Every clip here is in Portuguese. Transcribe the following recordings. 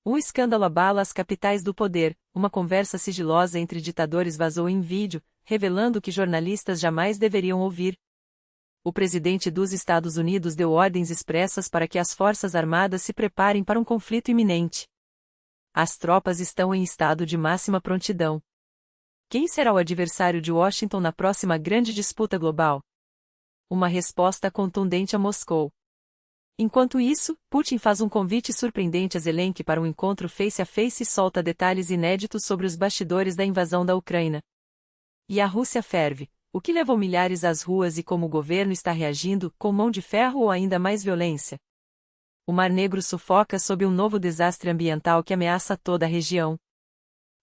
Um escândalo abala as capitais do poder. Uma conversa sigilosa entre ditadores vazou em vídeo, revelando o que jornalistas jamais deveriam ouvir. O presidente dos Estados Unidos deu ordens expressas para que as Forças Armadas se preparem para um conflito iminente. As tropas estão em estado de máxima prontidão. Quem será o adversário de Washington na próxima grande disputa global? Uma resposta contundente a Moscou. Enquanto isso, Putin faz um convite surpreendente a Zelensky para um encontro face a face e solta detalhes inéditos sobre os bastidores da invasão da Ucrânia. E a Rússia ferve. O que levou milhares às ruas e como o governo está reagindo, com mão de ferro ou ainda mais violência? O Mar Negro sufoca sob um novo desastre ambiental que ameaça toda a região.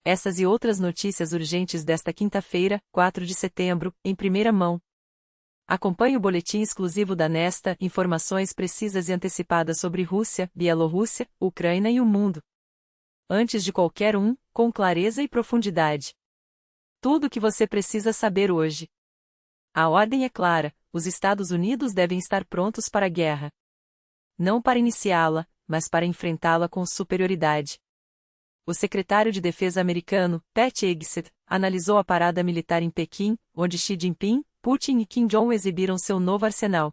Essas e outras notícias urgentes desta quinta-feira, 4 de setembro, em primeira mão. Acompanhe o boletim exclusivo da Nesta, informações precisas e antecipadas sobre Rússia, Bielorrússia, Ucrânia e o mundo. Antes de qualquer um, com clareza e profundidade. Tudo o que você precisa saber hoje. A ordem é clara: os Estados Unidos devem estar prontos para a guerra. Não para iniciá-la, mas para enfrentá-la com superioridade. O secretário de Defesa americano, Pete Hegseth, analisou a parada militar em Pequim, onde Xi Jinping, Putin e Kim Jong exibiram seu novo arsenal.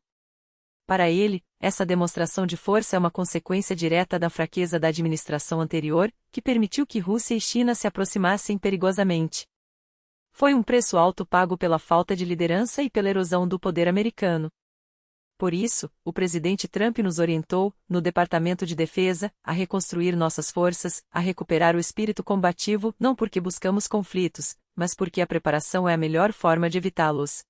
Para ele, essa demonstração de força é uma consequência direta da fraqueza da administração anterior, que permitiu que Rússia e China se aproximassem perigosamente. Foi um preço alto pago pela falta de liderança e pela erosão do poder americano. Por isso, o presidente Trump nos orientou, no Departamento de Defesa, a reconstruir nossas forças, a recuperar o espírito combativo, não porque buscamos conflitos, mas porque a preparação é a melhor forma de evitá-los.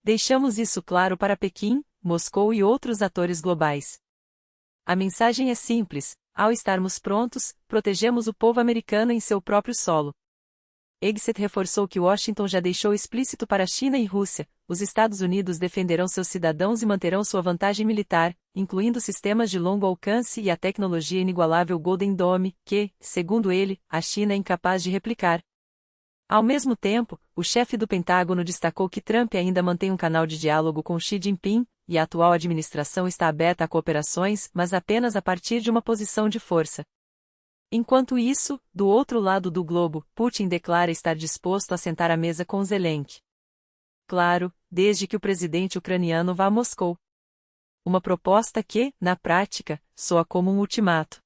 Deixamos isso claro para Pequim, Moscou e outros atores globais. A mensagem é simples: ao estarmos prontos, protegemos o povo americano em seu próprio solo. Hegseth reforçou que Washington já deixou explícito para a China e Rússia: os Estados Unidos defenderão seus cidadãos e manterão sua vantagem militar, incluindo sistemas de longo alcance e a tecnologia inigualável Golden Dome, que, segundo ele, a China é incapaz de replicar. Ao mesmo tempo, o chefe do Pentágono destacou que Trump ainda mantém um canal de diálogo com Xi Jinping, e a atual administração está aberta a cooperações, mas apenas a partir de uma posição de força. Enquanto isso, do outro lado do globo, Putin declara estar disposto a sentar à mesa com Zelensky. Claro, desde que o presidente ucraniano vá a Moscou. Uma proposta que, na prática, soa como um ultimato.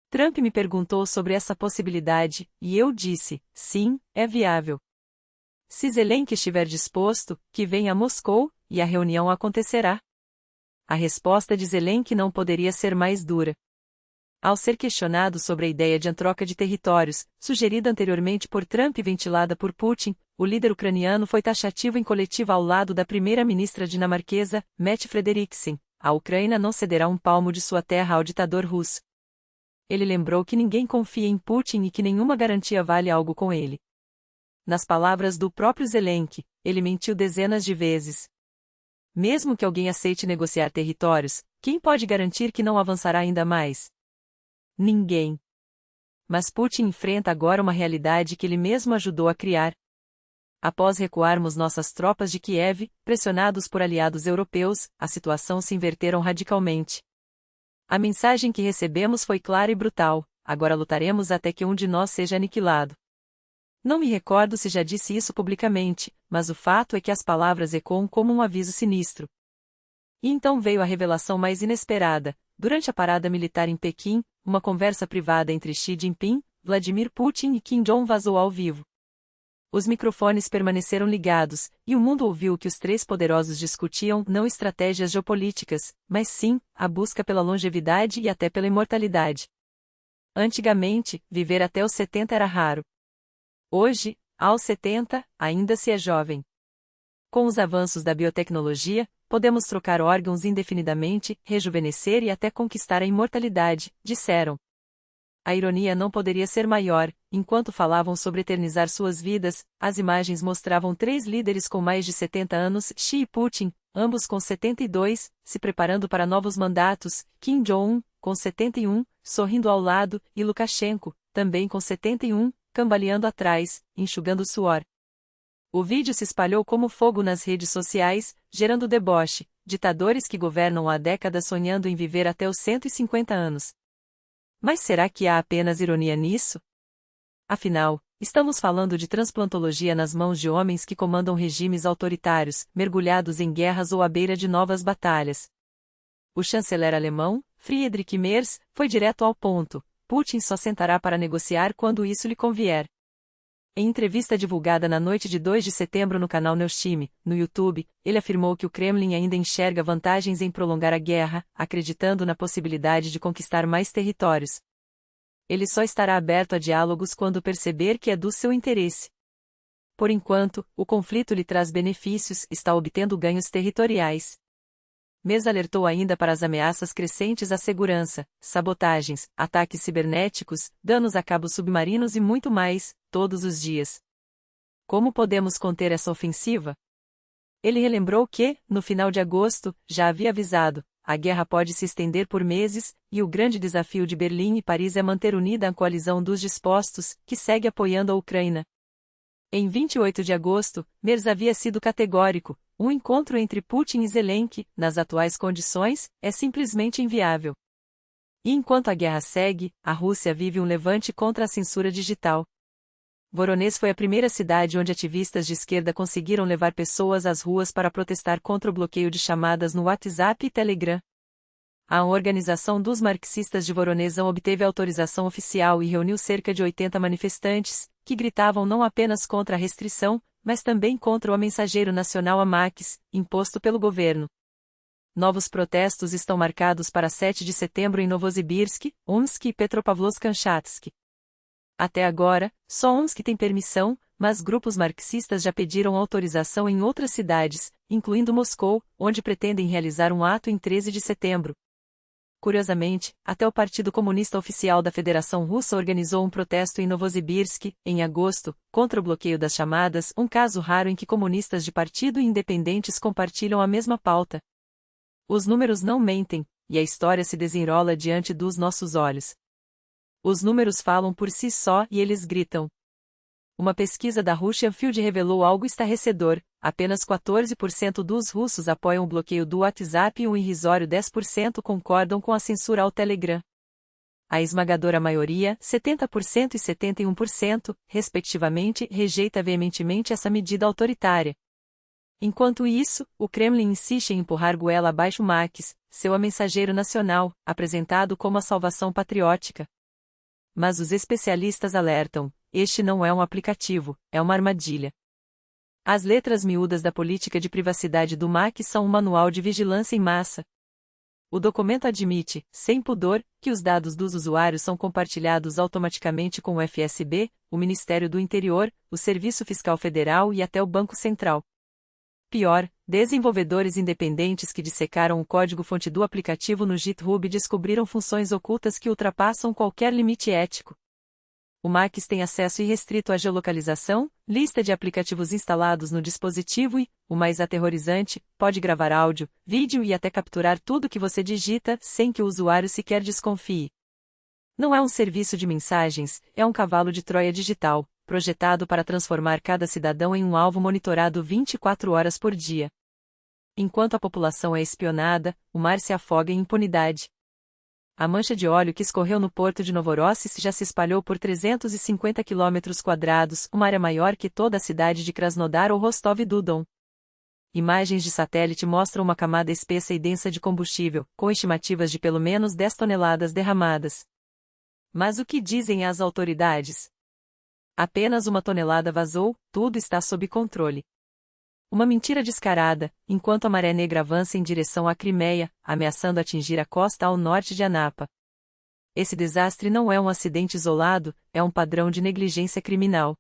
Trump me perguntou sobre essa possibilidade, e eu disse: sim, é viável. Se Zelensky estiver disposto, que venha a Moscou, e a reunião acontecerá. A resposta de Zelensky não poderia ser mais dura. Ao ser questionado sobre a ideia de troca de territórios, sugerida anteriormente por Trump e ventilada por Putin, o líder ucraniano foi taxativo em coletiva ao lado da primeira-ministra dinamarquesa, Mette Frederiksen: a Ucrânia não cederá um palmo de sua terra ao ditador russo. Ele lembrou que ninguém confia em Putin e que nenhuma garantia vale algo com ele. Nas palavras do próprio Zelensky, ele mentiu dezenas de vezes. Mesmo que alguém aceite negociar territórios, quem pode garantir que não avançará ainda mais? Ninguém. Mas Putin enfrenta agora uma realidade que ele mesmo ajudou a criar. Após recuarmos nossas tropas de Kiev, pressionados por aliados europeus, a situação se inverteram radicalmente. A mensagem que recebemos foi clara e brutal: agora lutaremos até que um de nós seja aniquilado. Não me recordo se já disse isso publicamente, mas o fato é que as palavras ecoam como um aviso sinistro. E então veio a revelação mais inesperada. Durante a parada militar em Pequim, uma conversa privada entre Xi Jinping, Vladimir Putin e Kim Jong vazou ao vivo. Os microfones permaneceram ligados, e o mundo ouviu que os três poderosos discutiam não estratégias geopolíticas, mas sim, a busca pela longevidade e até pela imortalidade. Antigamente, viver até os 70 era raro. Hoje, aos 70, ainda se é jovem. Com os avanços da biotecnologia, podemos trocar órgãos indefinidamente, rejuvenescer e até conquistar a imortalidade, disseram. A ironia não poderia ser maior: enquanto falavam sobre eternizar suas vidas, as imagens mostravam três líderes com mais de 70 anos, Xi e Putin, ambos com 72, se preparando para novos mandatos, Kim Jong-un, com 71, sorrindo ao lado, e Lukashenko, também com 71, cambaleando atrás, enxugando suor. O vídeo se espalhou como fogo nas redes sociais, gerando deboche: ditadores que governam há décadas sonhando em viver até os 150 anos. Mas será que há apenas ironia nisso? Afinal, estamos falando de transplantologia nas mãos de homens que comandam regimes autoritários, mergulhados em guerras ou à beira de novas batalhas. O chanceler alemão, Friedrich Merz, foi direto ao ponto: Putin só sentará para negociar quando isso lhe convier. Em entrevista divulgada na noite de 2 de setembro no canal Neuschime, no YouTube, ele afirmou que o Kremlin ainda enxerga vantagens em prolongar a guerra, acreditando na possibilidade de conquistar mais territórios. Ele só estará aberto a diálogos quando perceber que é do seu interesse. Por enquanto, o conflito lhe traz benefícios, está obtendo ganhos territoriais. Merz alertou ainda para as ameaças crescentes à segurança, sabotagens, ataques cibernéticos, danos a cabos submarinos e muito mais, todos os dias. Como podemos conter essa ofensiva? Ele relembrou que, no final de agosto, já havia avisado: a guerra pode se estender por meses, e o grande desafio de Berlim e Paris é manter unida a coalizão dos dispostos, que segue apoiando a Ucrânia. Em 28 de agosto, Merz havia sido categórico: um encontro entre Putin e Zelensky, nas atuais condições, é simplesmente inviável. E enquanto a guerra segue, a Rússia vive um levante contra a censura digital. Voronezh foi a primeira cidade onde ativistas de esquerda conseguiram levar pessoas às ruas para protestar contra o bloqueio de chamadas no WhatsApp e Telegram. A Organização dos Marxistas de Voronezh obteve autorização oficial e reuniu cerca de 80 manifestantes, que gritavam não apenas contra a restrição, mas também contra o mensageiro nacional AMAX, imposto pelo governo. Novos protestos estão marcados para 7 de setembro em Novosibirsk, Omsk e Petropavlovsk-Kamchatsk. Até agora, só Omsk tem permissão, mas grupos marxistas já pediram autorização em outras cidades, incluindo Moscou, onde pretendem realizar um ato em 13 de setembro. Curiosamente, até o Partido Comunista Oficial da Federação Russa organizou um protesto em Novosibirsk, em agosto, contra o bloqueio das chamadas, um caso raro em que comunistas de partido e independentes compartilham a mesma pauta. Os números não mentem, e a história se desenrola diante dos nossos olhos. Os números falam por si só e eles gritam. Uma pesquisa da Russian Field revelou algo estarrecedor: apenas 14% dos russos apoiam o bloqueio do WhatsApp e um irrisório 10% concordam com a censura ao Telegram. A esmagadora maioria, 70% e 71%, respectivamente, rejeita veementemente essa medida autoritária. Enquanto isso, o Kremlin insiste em empurrar goela abaixo Max, seu mensageiro nacional, apresentado como a salvação patriótica. Mas os especialistas alertam: este não é um aplicativo, é uma armadilha. As letras miúdas da política de privacidade do MAC são um manual de vigilância em massa. O documento admite, sem pudor, que os dados dos usuários são compartilhados automaticamente com o FSB, o Ministério do Interior, o Serviço Fiscal Federal e até o Banco Central. Pior, desenvolvedores independentes que dissecaram o código-fonte do aplicativo no GitHub descobriram funções ocultas que ultrapassam qualquer limite ético. O Max tem acesso irrestrito à geolocalização, lista de aplicativos instalados no dispositivo e, o mais aterrorizante, pode gravar áudio, vídeo e até capturar tudo que você digita, sem que o usuário sequer desconfie. Não é um serviço de mensagens, é um cavalo de Troia digital, projetado para transformar cada cidadão em um alvo monitorado 24 horas por dia. Enquanto a população é espionada, o mar se afoga em impunidade. A mancha de óleo que escorreu no porto de Novorossiysk já se espalhou por 350 km², uma área maior que toda a cidade de Krasnodar ou Rostov-do-Don. Imagens de satélite mostram uma camada espessa e densa de combustível, com estimativas de pelo menos 10 toneladas derramadas. Mas o que dizem as autoridades? Apenas 1 tonelada vazou, tudo está sob controle. Uma mentira descarada, enquanto a maré negra avança em direção à Crimeia, ameaçando atingir a costa ao norte de Anapa. Esse desastre não é um acidente isolado, é um padrão de negligência criminal.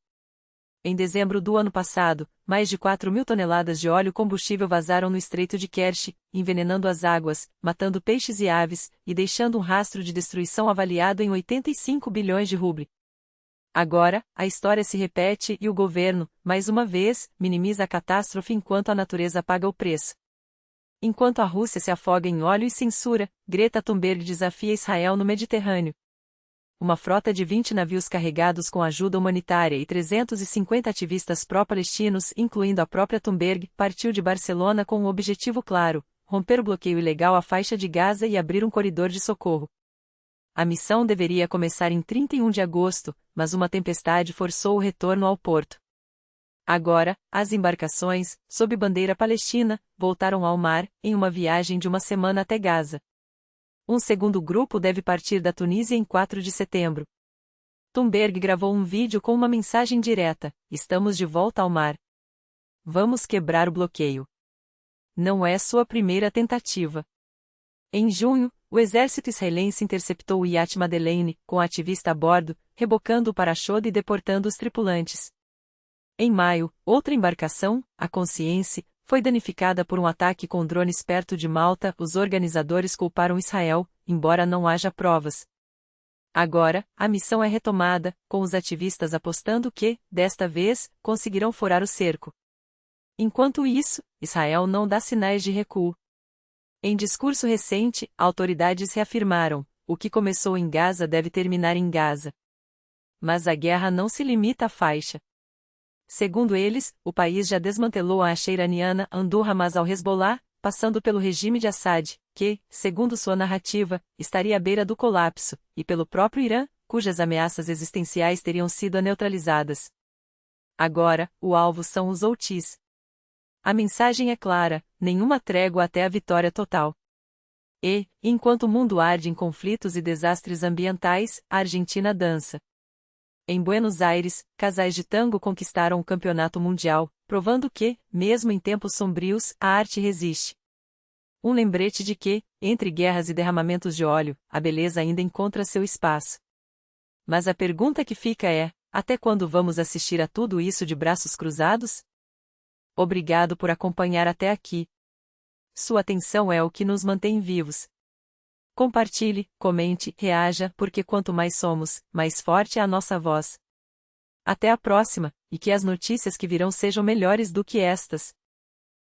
Em dezembro do ano passado, mais de 4.000 toneladas de óleo combustível vazaram no Estreito de Kerch, envenenando as águas, matando peixes e aves, e deixando um rastro de destruição avaliado em 85 bilhões de rubles. Agora, a história se repete e o governo, mais uma vez, minimiza a catástrofe enquanto a natureza paga o preço. Enquanto a Rússia se afoga em óleo e censura, Greta Thunberg desafia Israel no Mediterrâneo. Uma frota de 20 navios carregados com ajuda humanitária e 350 ativistas pró-palestinos, incluindo a própria Thunberg, partiu de Barcelona com um objetivo claro: romper o bloqueio ilegal à faixa de Gaza e abrir um corredor de socorro. A missão deveria começar em 31 de agosto, mas uma tempestade forçou o retorno ao porto. Agora, as embarcações, sob bandeira palestina, voltaram ao mar, em uma viagem de uma semana até Gaza. Um segundo grupo deve partir da Tunísia em 4 de setembro. Thunberg gravou um vídeo com uma mensagem direta: estamos de volta ao mar. Vamos quebrar o bloqueio. Não é sua primeira tentativa. Em junho, o exército israelense interceptou o iate Madeleine, com a ativista a bordo, rebocando o para-choque e deportando os tripulantes. Em maio, outra embarcação, a Conscience, foi danificada por um ataque com drones perto de Malta. Os organizadores culparam Israel, embora não haja provas. Agora, a missão é retomada, com os ativistas apostando que, desta vez, conseguirão furar o cerco. Enquanto isso, Israel não dá sinais de recuo. Em discurso recente, autoridades reafirmaram: o que começou em Gaza deve terminar em Gaza. Mas a guerra não se limita à faixa. Segundo eles, o país já desmantelou a acha iraniana Andu-Hamas ao Hezbollah, passando pelo regime de Assad, que, segundo sua narrativa, estaria à beira do colapso, e pelo próprio Irã, cujas ameaças existenciais teriam sido neutralizadas. Agora, o alvo são os Houthis. A mensagem é clara: nenhuma trégua até a vitória total. E, enquanto o mundo arde em conflitos e desastres ambientais, a Argentina dança. Em Buenos Aires, casais de tango conquistaram o campeonato mundial, provando que, mesmo em tempos sombrios, a arte resiste. Um lembrete de que, entre guerras e derramamentos de óleo, a beleza ainda encontra seu espaço. Mas a pergunta que fica é: até quando vamos assistir a tudo isso de braços cruzados? Obrigado por acompanhar até aqui. Sua atenção é o que nos mantém vivos. Compartilhe, comente, reaja, porque quanto mais somos, mais forte é a nossa voz. Até a próxima, e que as notícias que virão sejam melhores do que estas.